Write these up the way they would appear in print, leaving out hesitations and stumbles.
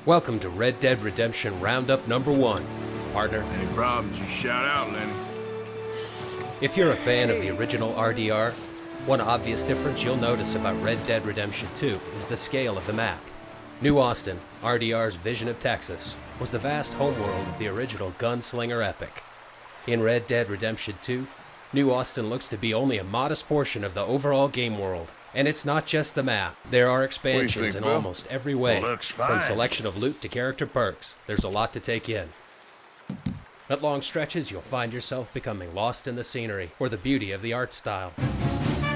Welcome to Red Dead Redemption Roundup Number 1, partner. Any problems, you shout out, Lenny. If you're a fan of the original RDR, one obvious difference you'll notice about Red Dead Redemption 2 is the scale of the map. New Austin, RDR's vision of Texas, was the vast homeworld of the original gunslinger epic. In Red Dead Redemption 2, New Austin looks to be only a modest portion of the overall game world. And it's not just the map. There are expansions in almost every way, from selection of loot to character perks. There's a lot to take in. At long stretches, you'll find yourself becoming lost in the scenery or the beauty of the art style.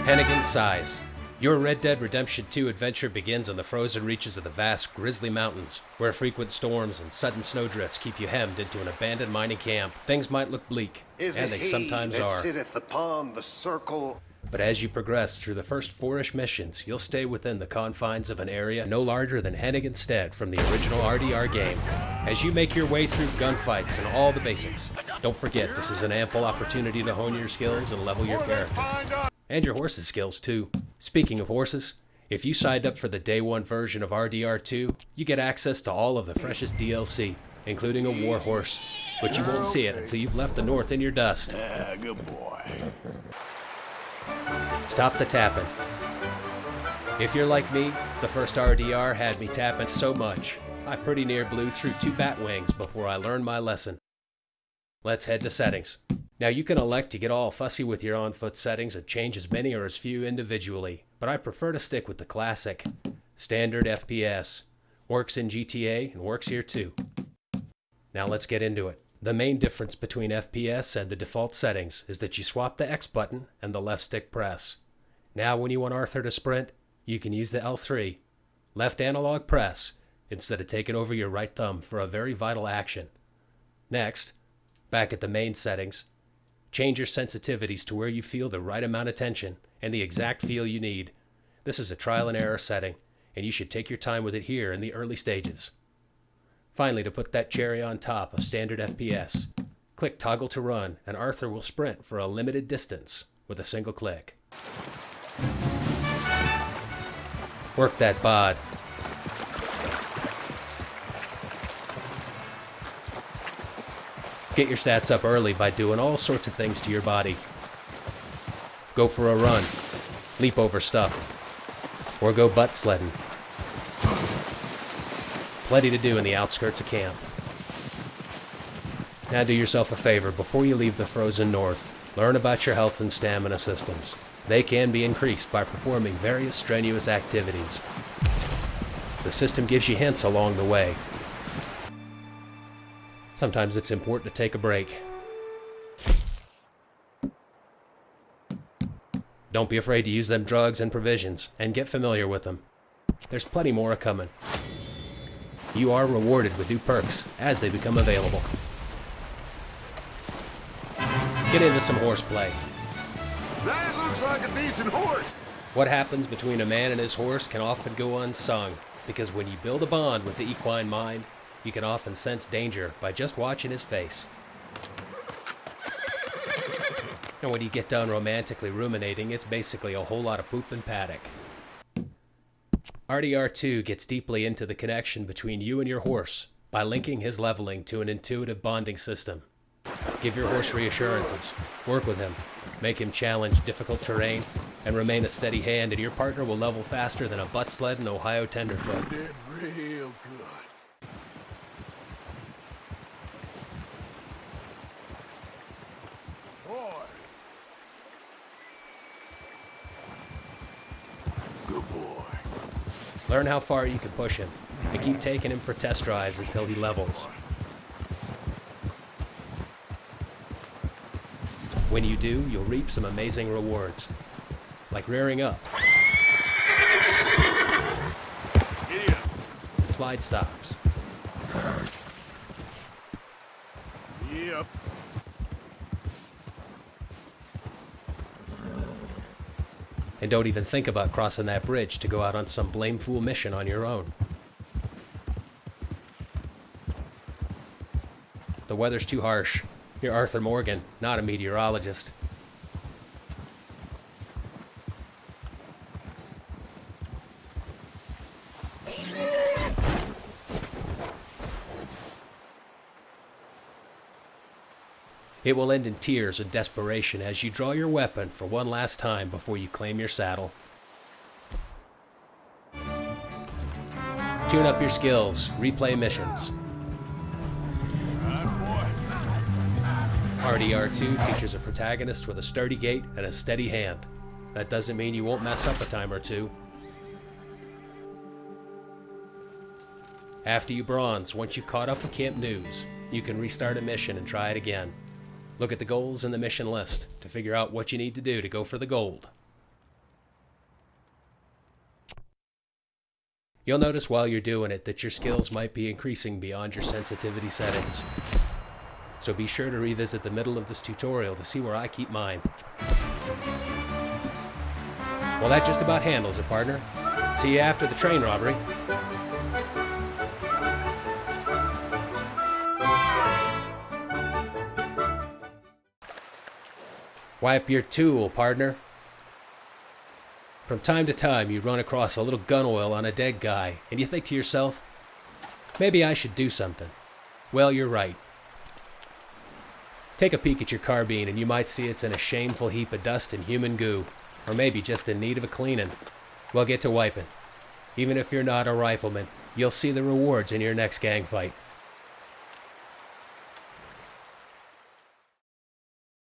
Hennigan's Size. Your Red Dead Redemption 2 adventure begins in the frozen reaches of the vast Grizzly Mountains, where frequent storms and sudden snowdrifts keep you hemmed into an abandoned mining camp. Things might look bleak, and they sometimes are. Sitteth upon the circle. But as you progress through the first 4-ish missions, you'll stay within the confines of an area no larger than Hennigan's Stead from the original RDR game. As you make your way through gunfights and all the basics, don't forget this is an ample opportunity to hone your skills and level your character. And your horse's skills too. Speaking of horses, if you signed up for the day 1 version of RDR2, you get access to all of the freshest DLC, including a war horse, but you won't see it until you've left the north in your dust. Good boy. Stop the tapping. If you're like me, the first RDR had me tapping so much, I pretty near blew through 2 bat wings before I learned my lesson. Let's head to settings. Now you can elect to get all fussy with your on-foot settings and change as many or as few individually, but I prefer to stick with the classic. Standard FPS. Works in GTA and works here too. Now let's get into it. The main difference between FPS and the default settings is that you swap the X button and the left stick press. Now when you want Arthur to sprint, you can use the L3, left analog press, instead of taking over your right thumb for a very vital action. Next, back at the main settings, change your sensitivities to where you feel the right amount of tension and the exact feel you need. This is a trial and error setting, and you should take your time with it here in the early stages. Finally, to put that cherry on top of standard FPS, click toggle to run and Arthur will sprint for a limited distance with a single click. Work that bod. Get your stats up early by doing all sorts of things to your body. Go for a run, leap over stuff, or go butt sledding. Plenty to do in the outskirts of camp. Now do yourself a favor before you leave the frozen north. Learn about your health and stamina systems. They can be increased by performing various strenuous activities. The system gives you hints along the way. Sometimes it's important to take a break. Don't be afraid to use them drugs and provisions, and get familiar with them. There's plenty more coming. You are rewarded with new perks as they become available. Get into some horseplay. That looks like a decent horse. What happens between a man and his horse can often go unsung, because when you build a bond with the equine mind, you can often sense danger by just watching his face. And when you get done romantically ruminating, it's basically a whole lot of poop and paddock. RDR2 gets deeply into the connection between you and your horse by linking his leveling to an intuitive bonding system. Give your horse reassurances, work with him, make him challenge difficult terrain, and remain a steady hand, and your partner will level faster than a butt sled and Ohio tenderfoot. Did real good. Boy. Good boy. Learn how far you can push him, and keep taking him for test drives until he levels. When you do, you'll reap some amazing rewards, like rearing up, and slide stops. Yep. And don't even think about crossing that bridge to go out on some blamefool mission on your own. The weather's too harsh. You're Arthur Morgan, not a meteorologist. It will end in tears and desperation as you draw your weapon for one last time before you claim your saddle. Tune up your skills, replay missions. RDR2 features a protagonist with a sturdy gait and a steady hand. That doesn't mean you won't mess up a time or two. After you bronze, once you've caught up with Camp News, you can restart a mission and try it again. Look at the goals in the mission list to figure out what you need to do to go for the gold. You'll notice while you're doing it that your skills might be increasing beyond your sensitivity settings. So be sure to revisit the middle of this tutorial to see where I keep mine. Well, that just about handles it, partner. See you after the train robbery. Wipe your tool, partner. From time to time, you run across a little gun oil on a dead guy, and you think to yourself, maybe I should do something. Well, you're right. Take a peek at your carbine and you might see it's in a shameful heap of dust and human goo, or maybe just in need of a cleaning. Well, get to wiping. Even if you're not a rifleman, you'll see the rewards in your next gang fight.